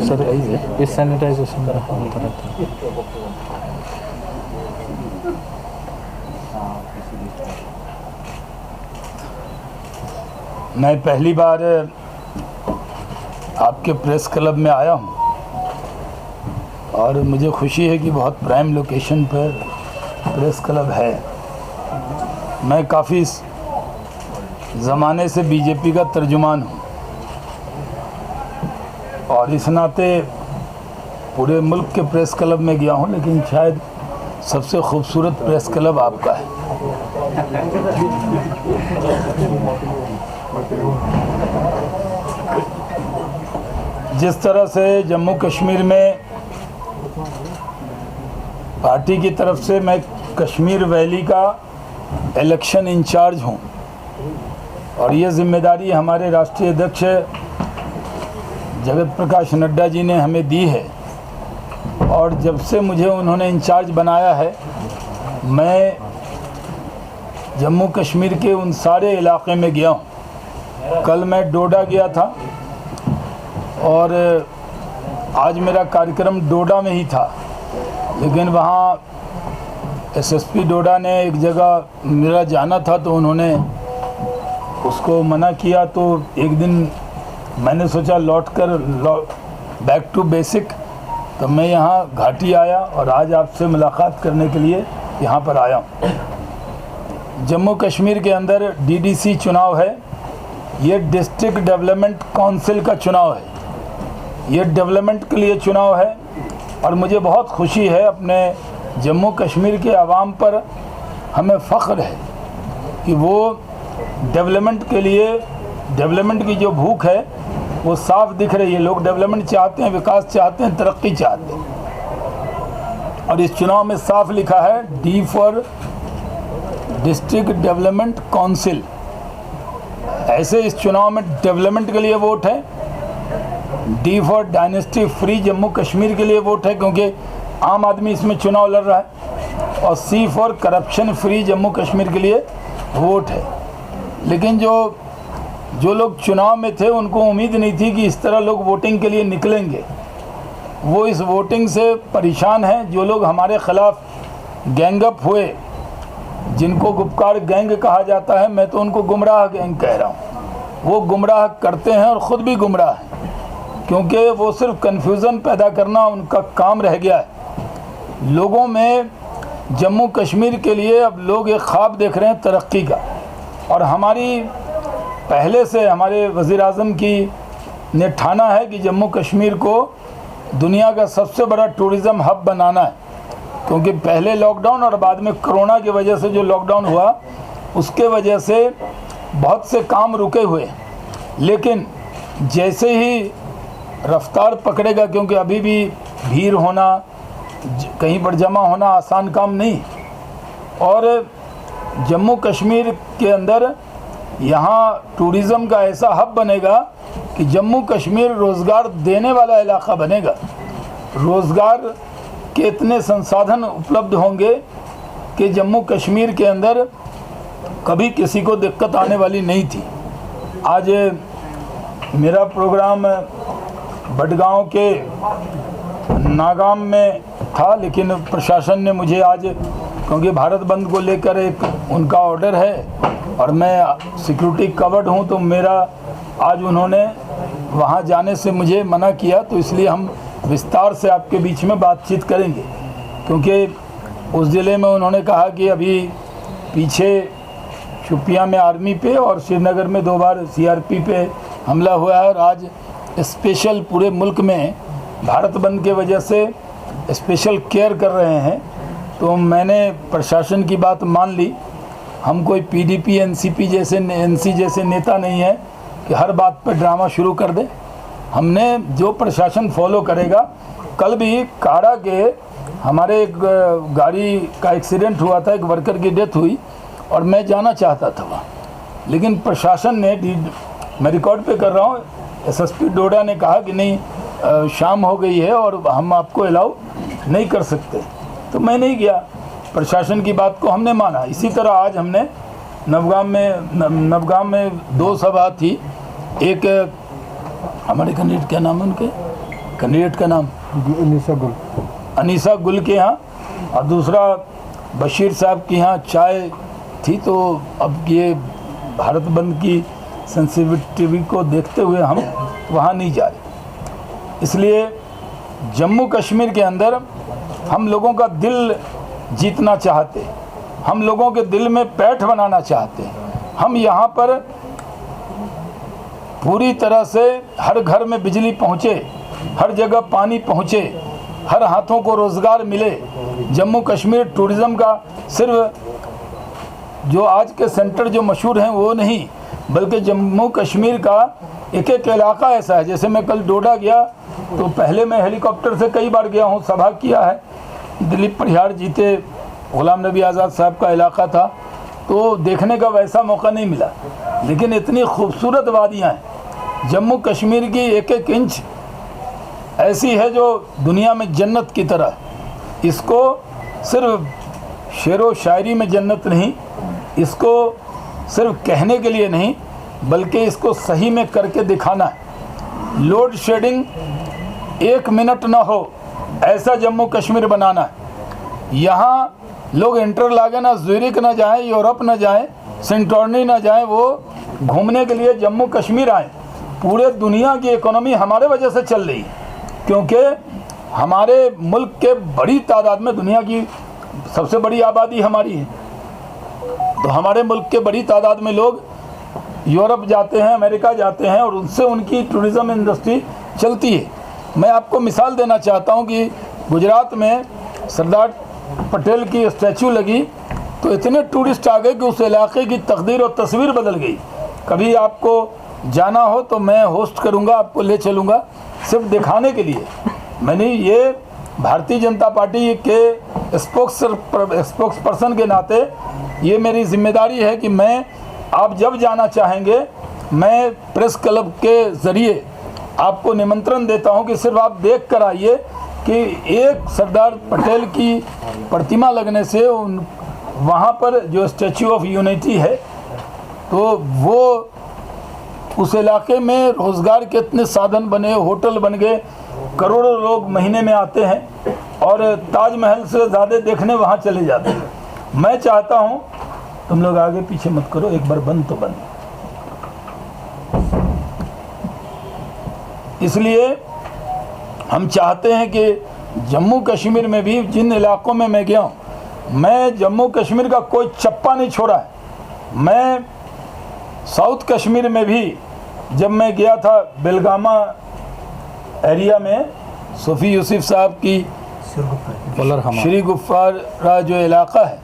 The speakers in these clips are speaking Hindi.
सर इस सैनिटाइजेशन का होता रहता है। मैं पहली बार आपके प्रेस क्लब में आया हूं और मुझे खुशी है कि बहुत प्राइम लोकेशन पर प्रेस क्लब है। मैं काफ़ी ज़माने से बीजेपी का तर्जुमान हूं और इस नाते पूरे मुल्क के प्रेस क्लब में गया हूं, लेकिन शायद सबसे खूबसूरत प्रेस क्लब आपका है। जिस तरह से जम्मू कश्मीर में पार्टी की तरफ से मैं कश्मीर वैली का इलेक्शन इंचार्ज हूं और ये जिम्मेदारी हमारे राष्ट्रीय अध्यक्ष जगत प्रकाश नड्डा जी ने हमें दी है और जब से मुझे उन्होंने इंचार्ज बनाया है मैं जम्मू कश्मीर के उन सारे इलाके में गया हूँ। कल मैं डोडा गया था और आज मेरा कार्यक्रम डोडा में ही था, लेकिन वहाँ एसएसपी डोडा ने एक जगह मेरा जाना था तो उन्होंने उसको मना किया। तो एक दिन मैंने सोचा बैक टू बेसिक, तो मैं यहाँ घाटी आया और आज आपसे मुलाकात करने के लिए यहाँ पर आया हूँ। जम्मू कश्मीर के अंदर डीडीसी चुनाव है, ये डिस्ट्रिक्ट डेवलपमेंट काउंसिल का चुनाव है, ये डेवलपमेंट के लिए चुनाव है और मुझे बहुत खुशी है अपने जम्मू कश्मीर के आवाम पर। हमें फ़ख्र है कि वो डेवलपमेंट के लिए, डेवलपमेंट की जो भूख है वो साफ दिख रही है। लोग डेवलपमेंट चाहते हैं, विकास चाहते हैं, तरक्की चाहते हैं और इस चुनाव में साफ लिखा है D for district development council. ऐसे इस चुनाव में डेवलपमेंट के लिए वोट है, D for dynasty free Jammu Kashmir के लिए वोट है क्योंकि आम आदमी इसमें चुनाव लड़ रहा है, और C for corruption free Jammu Kashmir के लिए वोट है। लेकिन जो लोग चुनाव में थे उनको उम्मीद नहीं थी कि इस तरह लोग वोटिंग के लिए निकलेंगे। वो इस वोटिंग से परेशान हैं। जो लोग हमारे ख़िलाफ़ गैंगअप हुए, जिनको गुपकार गैंग कहा जाता है, मैं तो उनको गुमराह गैंग कह रहा हूँ। वो गुमराह करते हैं और ख़ुद भी गुमराह हैं क्योंकि वो सिर्फ कन्फ्यूज़न पैदा करना उनका काम रह गया है। लोगों में जम्मू कश्मीर के लिए अब लोग एक ख्वाब देख रहे हैं तरक्की का, और हमारी पहले से हमारे वज़ीर आज़म की ने ठाना है कि जम्मू कश्मीर को दुनिया का सबसे बड़ा टूरिज़म हब बनाना है, क्योंकि पहले लॉकडाउन और बाद में कोरोना की वजह से जो लॉकडाउन हुआ उसके वजह से बहुत से काम रुके हुए। लेकिन जैसे ही रफ्तार पकड़ेगा, क्योंकि अभी भी भीड़ होना, कहीं पर जमा होना आसान काम नहीं, और जम्मू कश्मीर के अंदर यहाँ टूरिज़म का ऐसा हब बनेगा कि जम्मू कश्मीर रोज़गार देने वाला इलाका बनेगा। रोज़गार के इतने संसाधन उपलब्ध होंगे कि जम्मू कश्मीर के अंदर कभी किसी को दिक्कत आने वाली नहीं थी। आज मेरा प्रोग्राम बडगांव के नागाम में था, लेकिन प्रशासन ने मुझे आज, क्योंकि भारत बंद को लेकर एक उनका ऑर्डर है और मैं सिक्योरिटी कवर्ड हूं, तो मेरा आज उन्होंने वहां जाने से मुझे मना किया। तो इसलिए हम विस्तार से आपके बीच में बातचीत करेंगे, क्योंकि उस ज़िले में उन्होंने कहा कि अभी पीछे शोपियां में आर्मी पे और श्रीनगर में 2 बार सीआरपी पे हमला हुआ है, और आज स्पेशल पूरे मुल्क में भारत बंद के वजह से स्पेशल केयर कर रहे हैं। तो मैंने प्रशासन की बात मान ली। हम कोई पीडीपी एनसीपी जैसे एनसी जैसे नेता नहीं है कि हर बात पर ड्रामा शुरू कर दे। हमने जो प्रशासन फॉलो करेगा। कल भी काड़ा के हमारे एक गाड़ी का एक्सीडेंट हुआ था, एक वर्कर की डेथ हुई और मैं जाना चाहता था वहाँ, लेकिन प्रशासन ने, मैं रिकॉर्ड पे कर रहा हूँ, एसएसपी डोडा ने कहा कि नहीं शाम हो गई है और हम आपको अलाउ नहीं कर सकते। तो मैं नहीं गया, प्रशासन की बात को हमने माना। इसी तरह आज हमने नवगाम में 2 सभा थी। एक हमारे कैंडिडेट, क्या नाम है उनके कैंडिडेट का नाम? अनीसा गुल के यहाँ, और दूसरा बशीर साहब के यहाँ चाय थी। तो अब ये भारत बंद की सेंसिटिविटी को देखते हुए हम वहाँ नहीं जा रहे। इसलिए जम्मू कश्मीर के अंदर हम लोगों का दिल जीतना चाहते, हम लोगों के दिल में पैठ बनाना चाहते। हम यहाँ पर पूरी तरह से हर घर में बिजली पहुँचे, हर जगह पानी पहुँचे, हर हाथों को रोज़गार मिले। जम्मू कश्मीर टूरिज़्म का सिर्फ जो आज के सेंटर जो मशहूर हैं वो नहीं, बल्कि जम्मू कश्मीर का एक एक इलाका ऐसा है। जैसे मैं कल डोडा गया तो पहले मैं हेलीकॉप्टर से कई बार गया हूँ, सभा किया है। दिलीप परिहार जीते, गुलाम नबी आज़ाद साहब का इलाका था, तो देखने का वैसा मौका नहीं मिला। लेकिन इतनी खूबसूरत वादियाँ हैं जम्मू कश्मीर की, एक एक इंच ऐसी है जो दुनिया में जन्नत की तरह। इसको सिर्फ शेरो शायरी में जन्नत नहीं, इसको सिर्फ कहने के लिए नहीं, बल्कि इसको सही में करके दिखाना है। लोड शेडिंग 1 मिनट ना हो ऐसा जम्मू कश्मीर बनाना है। यहाँ लोग इंटरलागन ना, ज़्यूरिख ना जाएं, यूरोप ना जाएं, सेंटोर्नी ना जाएं, वो घूमने के लिए जम्मू कश्मीर आएँ। पूरे दुनिया की इकोनॉमी हमारे वजह से चल रही है, क्योंकि हमारे मुल्क के बड़ी तादाद में, दुनिया की सबसे बड़ी आबादी हमारी है, तो हमारे मुल्क के बड़ी तादाद में लोग यूरोप जाते हैं, अमेरिका जाते हैं, और उनसे उनकी टूरिज़्म इंडस्ट्री चलती है। मैं आपको मिसाल देना चाहता हूं कि गुजरात में सरदार पटेल की स्टैचू लगी तो इतने टूरिस्ट आ गए कि उस इलाके की तकदीर और तस्वीर बदल गई। कभी आपको जाना हो तो मैं होस्ट करूंगा, आपको ले चलूंगा, सिर्फ दिखाने के लिए। मैंने ये भारतीय जनता पार्टी के स्पोक्स पर्सन के नाते ये मेरी जिम्मेदारी है कि मैं, आप जब जाना चाहेंगे, मैं प्रेस क्लब के ज़रिए आपको निमंत्रण देता हूं कि सिर्फ आप देख कर आइए कि एक सरदार पटेल की प्रतिमा लगने से वहाँ पर जो स्टैचू ऑफ यूनिटी है, तो वो उस इलाके में रोज़गार के इतने साधन बने, होटल बन गए, करोड़ों लोग महीने में आते हैं और ताजमहल से ज़्यादा देखने वहाँ चले जाते हैं। मैं चाहता हूँ, तुम लोग आगे पीछे मत करो, एक बार बंद तो बंद। इसलिए हम चाहते हैं कि जम्मू कश्मीर में भी, जिन इलाकों में मैं गया हूँ, मैं जम्मू कश्मीर का कोई चप्पा नहीं छोड़ा है। मैं साउथ कश्मीर में भी, जब मैं गया था बेलगामा एरिया में, सूफी यूसुफ साहब की श्री गुफ्फारा जो इलाका है,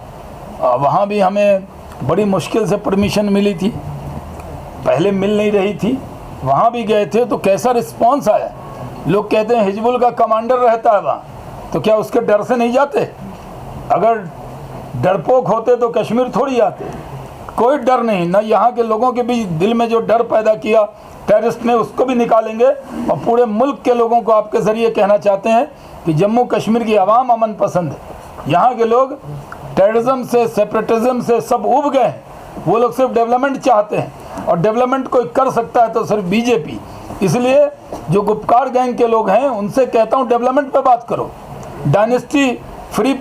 वहाँ भी हमें बड़ी मुश्किल से परमिशन मिली थी, पहले मिल नहीं रही थी। वहाँ भी गए थे तो कैसा रिस्पांस आया। लोग कहते हैं हिजबुल का कमांडर रहता है वहाँ, तो क्या उसके डर से नहीं जाते? अगर डरपोक होते तो कश्मीर थोड़ी आते। कोई डर नहीं, ना यहाँ के लोगों के भी दिल में जो डर पैदा किया टेररिस्ट ने, उसको भी निकालेंगे। और पूरे मुल्क के लोगों को आपके ज़रिए कहना चाहते हैं कि जम्मू कश्मीर की आवाम अमन पसंद है। यहाँ के लोग टेररिज्म से, सेपरेटिज्म से सब उब गए हैं। वो लोग सिर्फ डेवलपमेंट चाहते हैं, और डेवलपमेंट कोई कर सकता है तो सिर्फ बीजेपी। इसलिए जो गुपकार गैंग के लोग हैं उनसे कहता हूँ, डेवलपमेंट पे बात करो, डायनेस्टी फ्री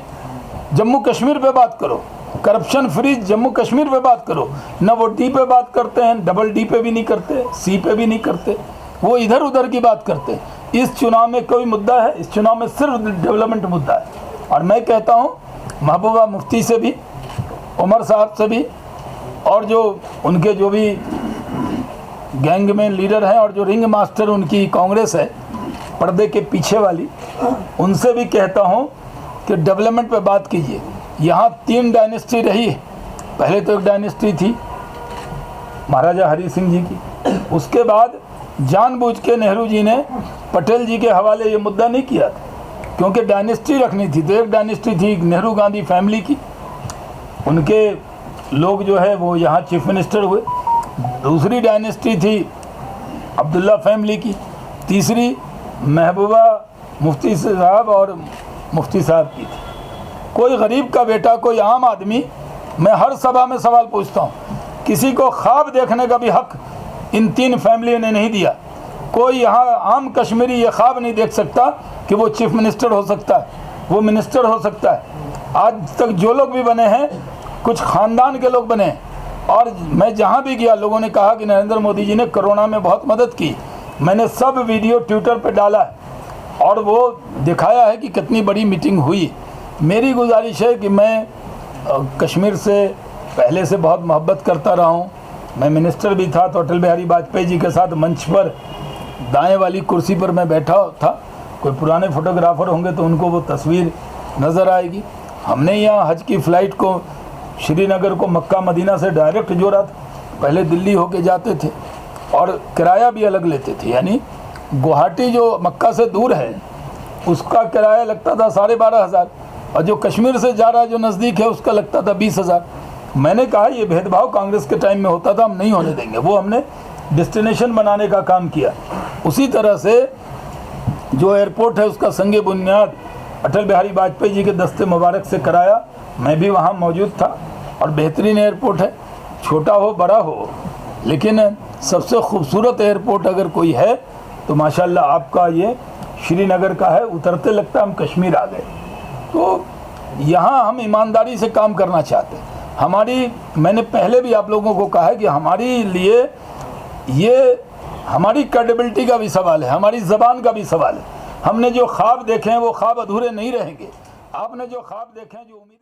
जम्मू कश्मीर पे बात करो, करप्शन फ्री जम्मू कश्मीर पे बात करो। न वो डी पे बात करते हैं, डबल डी पे भी नहीं करते, सी पे भी नहीं करते, वो इधर उधर की बात करते हैं। इस चुनाव में कोई मुद्दा है? इस चुनाव में सिर्फ डेवलपमेंट मुद्दा है। और मैं कहता हूँ महबूबा मुफ्ती से भी, उमर साहब से भी, और जो उनके जो भी गैंग में लीडर हैं, और जो रिंग मास्टर उनकी कांग्रेस है पर्दे के पीछे वाली, उनसे भी कहता हूँ कि डेवलपमेंट पे बात कीजिए। यहाँ 3 डायनेस्टी रही है। पहले तो एक डायनेस्टी थी महाराजा हरी सिंह जी की, उसके बाद जानबूझ के नेहरू जी ने पटेल जी के हवाले ये मुद्दा नहीं किया था, क्योंकि डायनेस्टी रखनी थी। तो एक डायनेस्टी थी नेहरू गांधी फैमिली की, उनके लोग जो है वो यहाँ चीफ मिनिस्टर हुए। दूसरी डायनेस्टी थी अब्दुल्ला फैमिली की। तीसरी महबूबा मुफ्ती साहब और मुफ्ती साहब की थी। कोई गरीब का बेटा, कोई आम आदमी, मैं हर सभा में सवाल पूछता हूँ, किसी को ख्वाब देखने का भी हक इन 3 फैमिलियों ने नहीं दिया। कोई यहाँ आम कश्मीरी ये ख्वाब नहीं देख सकता कि वो चीफ मिनिस्टर हो सकता है, वो मिनिस्टर हो सकता है। आज तक जो लोग भी बने हैं कुछ ख़ानदान के लोग बने हैं। और मैं जहाँ भी गया लोगों ने कहा कि नरेंद्र मोदी जी ने कोरोना में बहुत मदद की। मैंने सब वीडियो ट्विटर पे डाला है और वो दिखाया है कि कितनी बड़ी मीटिंग हुई। मेरी गुजारिश है कि मैं कश्मीर से पहले से बहुत मोहब्बत करता रहा हूँ। मैं मिनिस्टर भी था तो अटल बिहारी वाजपेयी जी के साथ मंच पर दाएं वाली कुर्सी पर मैं बैठा था। कोई पुराने फोटोग्राफर होंगे तो उनको वो तस्वीर नज़र आएगी। हमने यहाँ हज की फ़्लाइट को श्रीनगर को मक्का मदीना से डायरेक्ट जोड़ा था। पहले दिल्ली होके जाते थे और किराया भी अलग लेते थे, यानी गुवाहाटी जो मक्का से दूर है उसका किराया लगता था 12,500 और जो कश्मीर से जा रहा है जो नज़दीक है उसका लगता था 20,000। मैंने कहा ये भेदभाव कांग्रेस के टाइम में होता था, हम नहीं होने देंगे। वो हमने डेस्टिनेशन बनाने का काम किया। उसी तरह से जो एयरपोर्ट है उसका संगे बुनियाद अटल बिहारी वाजपेयी जी के दस्ते मुबारक से कराया। मैं भी वहाँ मौजूद था और बेहतरीन एयरपोर्ट है, छोटा हो बड़ा हो, लेकिन सबसे खूबसूरत एयरपोर्ट अगर कोई है तो माशाल्लाह आपका ये श्रीनगर का है। उतरते लगता हम कश्मीर आ गए। तो यहाँ हम ईमानदारी से काम करना चाहते हैं। मैंने पहले भी आप लोगों को कहा है कि हमारी लिए ये हमारी क्रेडिबिलिटी का भी सवाल है, हमारी ज़बान का भी सवाल है। हमने जो ख्वाब देखे हैं वो ख्वाब अधूरे नहीं रहेंगे। आपने जो ख्वाब देखे हैं, जो उम्मीद